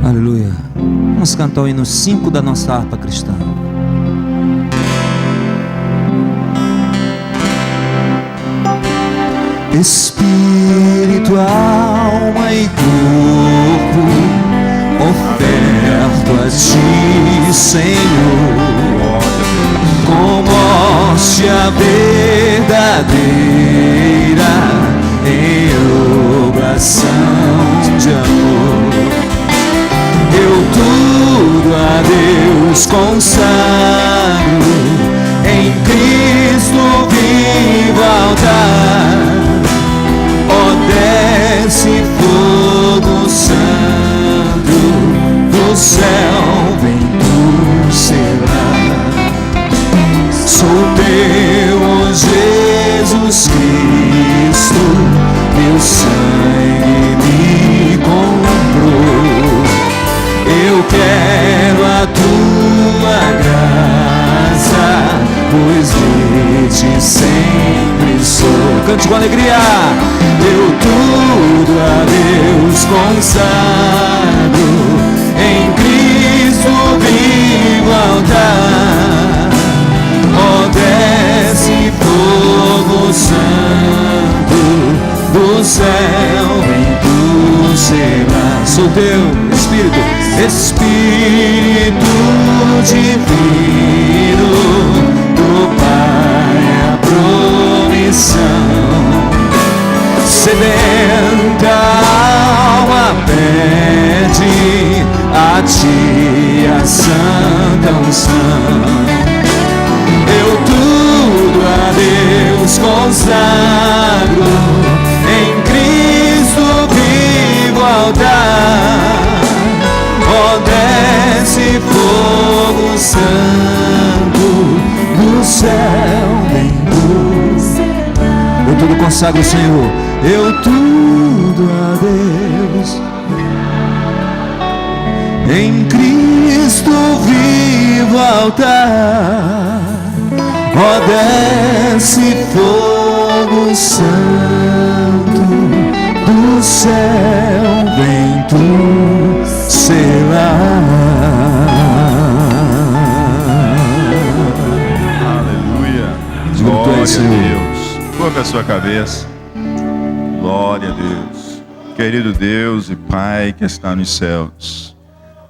S2: Aleluia. Vamos cantar o hino 5 da nossa harpa cristã. Espírito, alma e corpo, oferto a ti, Senhor, como hóstia verdadeira, em oração de amor. Eu tudo a Deus consagro, em Cristo vivo altar. Ó, desce fogo santo do céu, vem tu selar. Sou teu, ó Jesus Cristo, teu sangue me comprou. Eu quero a tua graça, pois de ti sempre sou. Cante com alegria. Eu tudo a Deus consagro, em Cristo vivo altar. Ó, desce fogo santo do céu, vem tu selar. Sou teu Espírito, Espírito divino do Pai, a promissão. Sedenta alma pede a ti a santa unção. Eu tudo a Deus consagro, em Cristo vivo altar. Ó, desce fogo santo do céu, vem tu selar. Eu tudo consagro, Senhor. Eu tudo a Deus, em Cristo vivo altar. Ó, desce fogo santo do céu, vem tu selar.
S1: Aleluia.
S2: Glória a
S1: Deus. Curva a sua cabeça. Glória a Deus. Querido Deus e Pai que está nos céus,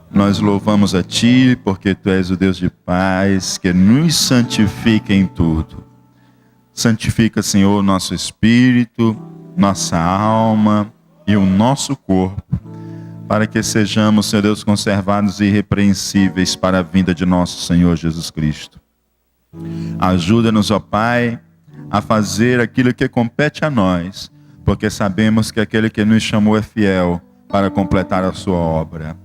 S1: nós louvamos a Ti porque Tu és o Deus de paz, que nos santifica em tudo. Santifica, Senhor, nosso espírito, nossa alma e o nosso corpo, para que sejamos, Senhor Deus, conservados e irrepreensíveis para a vinda de nosso Senhor Jesus Cristo. Ajuda-nos, ó Pai, a fazer aquilo que compete a nós, porque sabemos que aquele que nos chamou é fiel para completar a sua obra.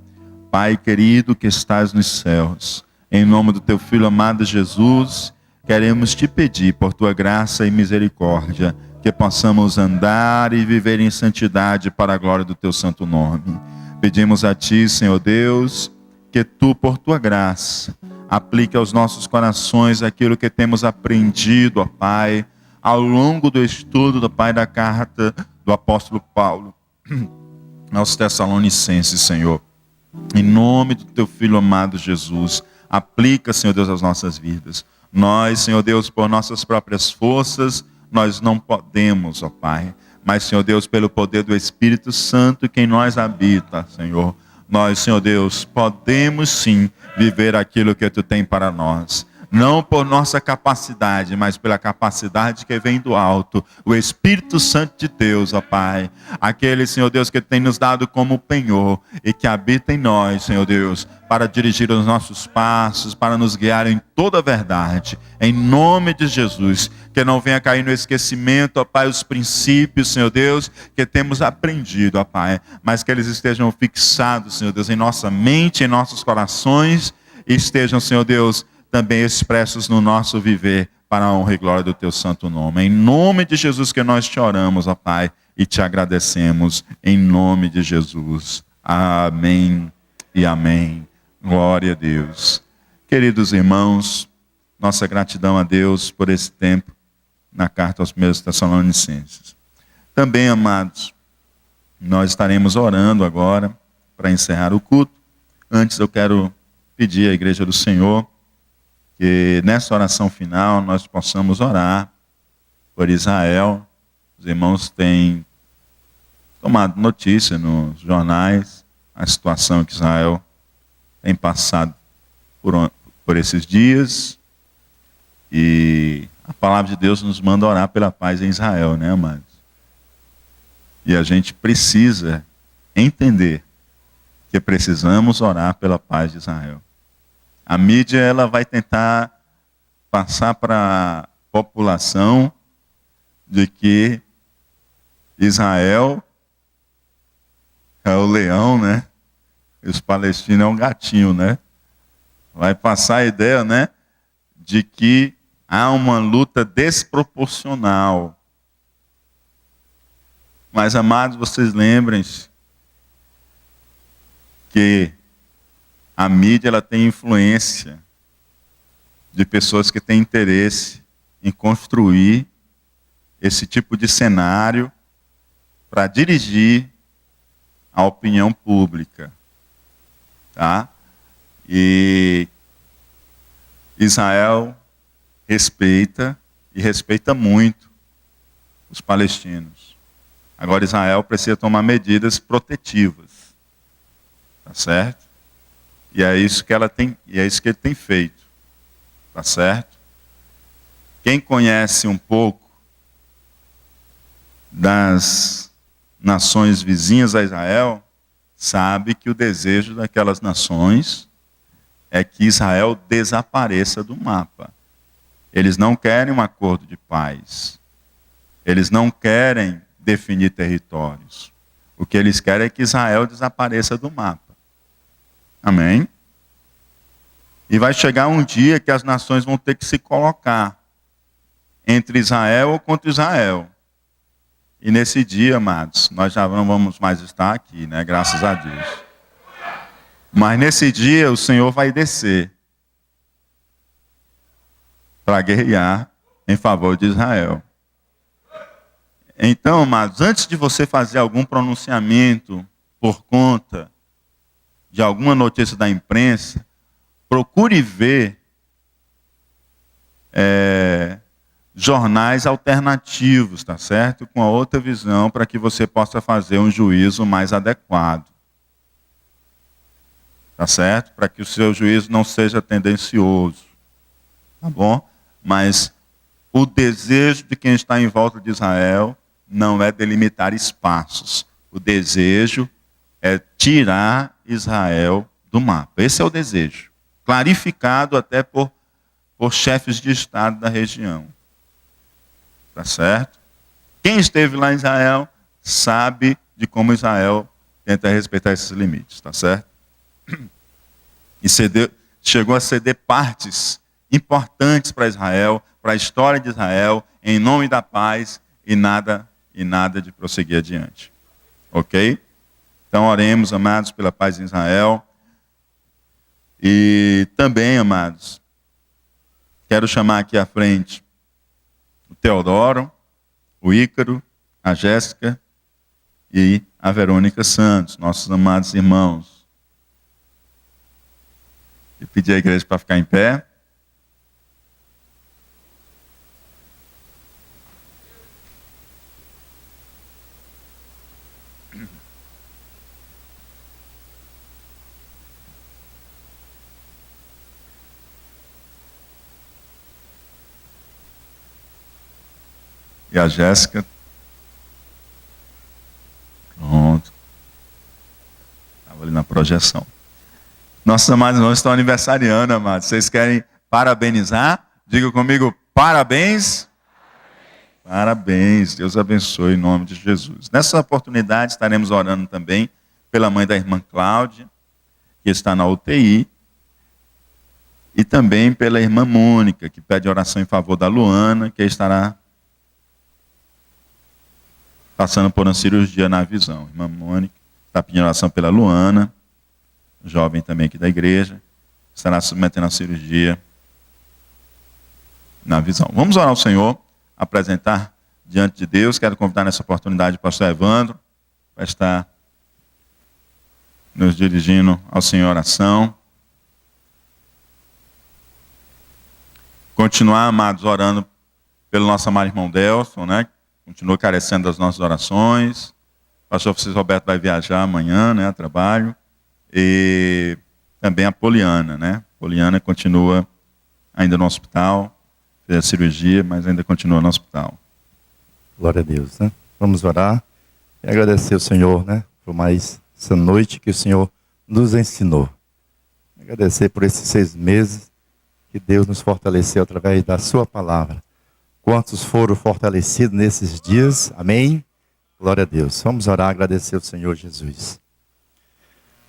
S1: Pai querido que estás nos céus, em nome do Teu Filho amado Jesus, queremos Te pedir por Tua graça e misericórdia, que possamos andar e viver em santidade para a glória do Teu santo nome. Pedimos a Ti, Senhor Deus, que Tu, por Tua graça, aplique aos nossos corações aquilo que temos aprendido, ó Pai, ao longo do estudo do Pai da carta do apóstolo Paulo aos Tessalonicenses, Senhor. Em nome do Teu Filho amado Jesus, aplica, Senhor Deus, as nossas vidas. Nós, Senhor Deus, por nossas próprias forças, nós não podemos, ó Pai. Mas, Senhor Deus, pelo poder do Espírito Santo que em nós habita, Senhor, nós, Senhor Deus, podemos sim viver aquilo que Tu tem para nós. Não por nossa capacidade, mas pela capacidade que vem do alto. O Espírito Santo de Deus, ó Pai. Aquele, Senhor Deus, que tem nos dado como penhor e que habita em nós, Senhor Deus, para dirigir os nossos passos, para nos guiar em toda a verdade. Em nome de Jesus, que não venha cair no esquecimento, ó Pai, os princípios, Senhor Deus, que temos aprendido, ó Pai. Mas que eles estejam fixados, Senhor Deus, em nossa mente, em nossos corações. E estejam, Senhor Deus, também expressos no nosso viver, para a honra e glória do Teu santo nome. Em nome de Jesus que nós Te oramos, ó Pai, e Te agradecemos, em nome de Jesus. Amém e amém. Glória a Deus. Queridos irmãos, nossa gratidão a Deus por esse tempo na carta aos 1 Tessalonicenses. Também, amados, nós estaremos orando agora para encerrar o culto. Antes eu quero pedir à Igreja do Senhor que nessa oração final nós possamos orar por Israel. Os irmãos têm tomado notícia nos jornais a situação que Israel tem passado por esses dias. E a palavra de Deus nos manda orar pela paz em Israel, né, amados? E a gente precisa entender que precisamos orar pela paz de Israel. A mídia ela vai tentar passar para a população de que Israel é o leão, né? E os palestinos é um gatinho, né? Vai passar a ideia, né, de que há uma luta desproporcional. Mas, amados, vocês lembrem-se que a mídia ela tem influência de pessoas que têm interesse em construir esse tipo de cenário para dirigir a opinião pública, tá? E Israel respeita e respeita muito os palestinos. Agora Israel precisa tomar medidas protetivas, tá certo? E é isso que ela tem, e é isso que ele tem feito. Tá certo? Quem conhece um pouco das nações vizinhas a Israel, sabe que o desejo daquelas nações é que Israel desapareça do mapa. Eles não querem um acordo de paz. Eles não querem definir territórios. O que eles querem é que Israel desapareça do mapa. Amém? E vai chegar um dia que as nações vão ter que se colocar entre Israel ou contra Israel. E nesse dia, amados, nós já não vamos mais estar aqui, né? Graças a Deus. Mas nesse dia o Senhor vai descer para guerrear em favor de Israel. Então, amados, antes de você fazer algum pronunciamento por conta de alguma notícia da imprensa, procure ver jornais alternativos, tá certo? Com a outra visão, para que você possa fazer um juízo mais adequado. Tá certo? Para que o seu juízo não seja tendencioso. Tá bom? Mas o desejo de quem está em volta de Israel não é delimitar espaços. O desejo é tirar Israel do mapa. Esse é o desejo. Clarificado até por chefes de Estado da região. Tá certo? Quem esteve lá em Israel sabe de como Israel tenta respeitar esses limites. Tá certo? E chegou a ceder partes importantes para Israel, para a história de Israel, em nome da paz e nada de prosseguir adiante. Ok? Então oremos, amados, pela paz em Israel. E também, amados, quero chamar aqui à frente o Teodoro, o Ícaro, a Jéssica e a Verônica Santos, nossos amados irmãos. E pedir à igreja para ficar em pé. E a Jéssica. Pronto. Estava ali na projeção. Nossos amados irmãos estão aniversariando, amados. Vocês querem parabenizar? Diga comigo, parabéns. Parabéns. Deus abençoe em nome de Jesus. Nessa oportunidade estaremos orando também pela mãe da irmã Cláudia, que está na UTI. E também pela irmã Mônica, que pede oração em favor da Luana, que estará passando por uma cirurgia na visão. Irmã Mônica está pedindo oração pela Luana, jovem também aqui da igreja, estará submetendo a cirurgia na visão. Vamos orar ao Senhor, apresentar diante de Deus. Quero convidar nessa oportunidade o pastor Evandro, para estar nos dirigindo ao Senhor em oração. Continuar, amados, orando pelo nosso amado irmão Delson, né? Continua carecendo das nossas orações. O pastor Francisco Roberto vai viajar amanhã, né, a trabalho. E também a Poliana, né? Poliana continua ainda no hospital, fez a cirurgia, mas ainda continua no hospital.
S3: Glória a Deus, né? Vamos orar e agradecer ao Senhor, né? Por mais essa noite que o Senhor nos ensinou. Agradecer por esses 6 meses que Deus nos fortaleceu através da sua palavra. Quantos foram fortalecidos nesses dias? Amém? Glória a Deus. Vamos orar, agradecer ao Senhor Jesus.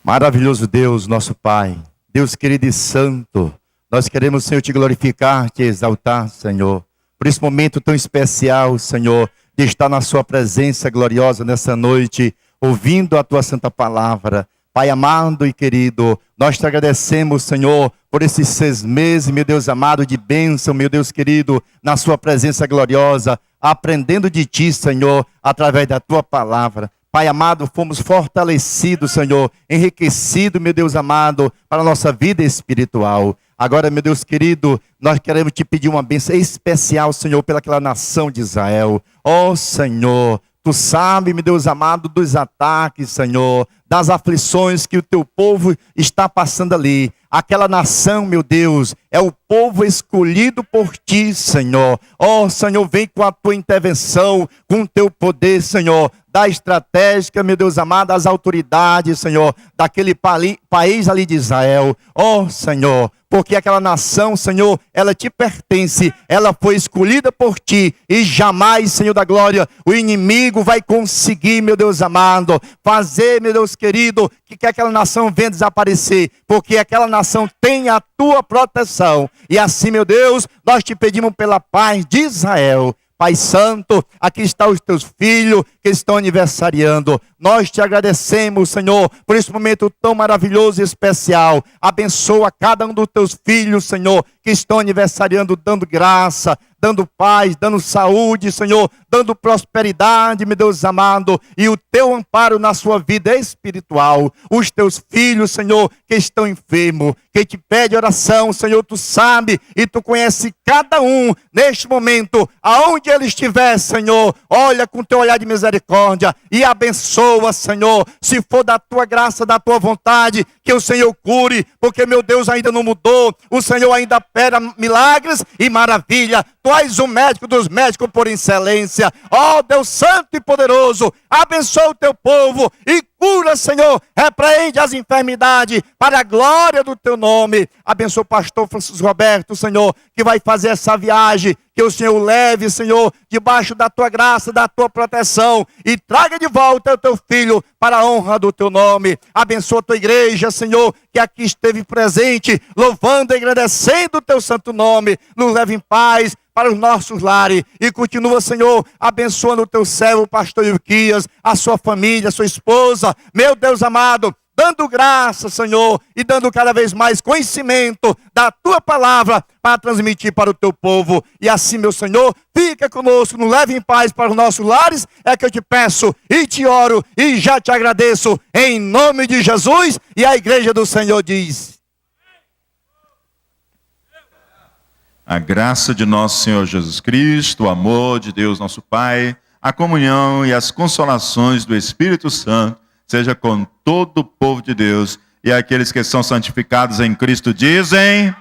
S3: Maravilhoso Deus, nosso Pai, Deus querido e santo, nós queremos, Senhor, te glorificar, te exaltar, Senhor, por esse momento tão especial, Senhor, de estar na sua presença gloriosa nessa noite, ouvindo a tua santa palavra. Pai amado e querido, nós te agradecemos, Senhor, por esses 6 meses, meu Deus amado, de bênção, meu Deus querido, na sua presença gloriosa, aprendendo de ti, Senhor, através da tua palavra. Pai amado, fomos fortalecidos, Senhor, enriquecidos, meu Deus amado, para a nossa vida espiritual. Agora, meu Deus querido, nós queremos te pedir uma bênção especial, Senhor, pelaquela nação de Israel. Ó Senhor, tu sabe, meu Deus amado, dos ataques, Senhor, das aflições que o teu povo está passando ali. Aquela nação, meu Deus, é o povo escolhido por ti, Senhor. Ó Senhor, vem com a tua intervenção, com o teu poder, Senhor. Da estratégica, meu Deus amado, as autoridades, Senhor, daquele país ali de Israel. Ó Senhor, porque aquela nação, Senhor, ela te pertence, ela foi escolhida por ti, e jamais, Senhor da glória, o inimigo vai conseguir, meu Deus amado, fazer, meu Deus querido, que aquela nação venha desaparecer, porque aquela nação tem a tua proteção. E assim, meu Deus, nós te pedimos pela paz de Israel. Pai Santo, aqui estão os teus filhos que estão aniversariando. Nós te agradecemos, Senhor, por esse momento tão maravilhoso e especial. Abençoa cada um dos teus filhos, Senhor, que estão aniversariando, dando graça, dando paz, dando saúde, Senhor, dando prosperidade, meu Deus amado, e o teu amparo na sua vida espiritual. Os teus filhos, Senhor, que estão enfermos, que te pede oração, Senhor, tu sabe e tu conhece cada um neste momento, aonde ele estiver, Senhor, olha com teu olhar de misericórdia e abençoa, Senhor, se for da tua graça, da tua vontade, que o Senhor cure, porque meu Deus ainda não mudou, o Senhor ainda opera milagres e maravilha. Tu és o médico dos médicos por excelência. Ó Deus santo e poderoso, abençoa o teu povo e cura, Senhor, repreende as enfermidades para a glória do teu nome. Abençoa o pastor Francisco Roberto, Senhor, que vai fazer essa viagem, que o Senhor leve, Senhor, debaixo da tua graça, da tua proteção, e traga de volta o teu filho para a honra do teu nome. Abençoa a tua igreja, Senhor, que aqui esteve presente, louvando e agradecendo o teu santo nome. Nos leve em paz para os nossos lares, e continua, Senhor, abençoando o teu servo, o pastor Ilquias, a sua família, a sua esposa, meu Deus amado, dando graça, Senhor, e dando cada vez mais conhecimento da tua palavra para transmitir para o teu povo. E assim, meu Senhor, fica conosco, nos leve em paz para os nossos lares, é que eu te peço e te oro e já te agradeço, em nome de Jesus. E a igreja do Senhor diz:
S1: a graça de nosso Senhor Jesus Cristo, o amor de Deus nosso Pai, a comunhão e as consolações do Espírito Santo seja com todo o povo de Deus, e aqueles que são santificados em Cristo dizem...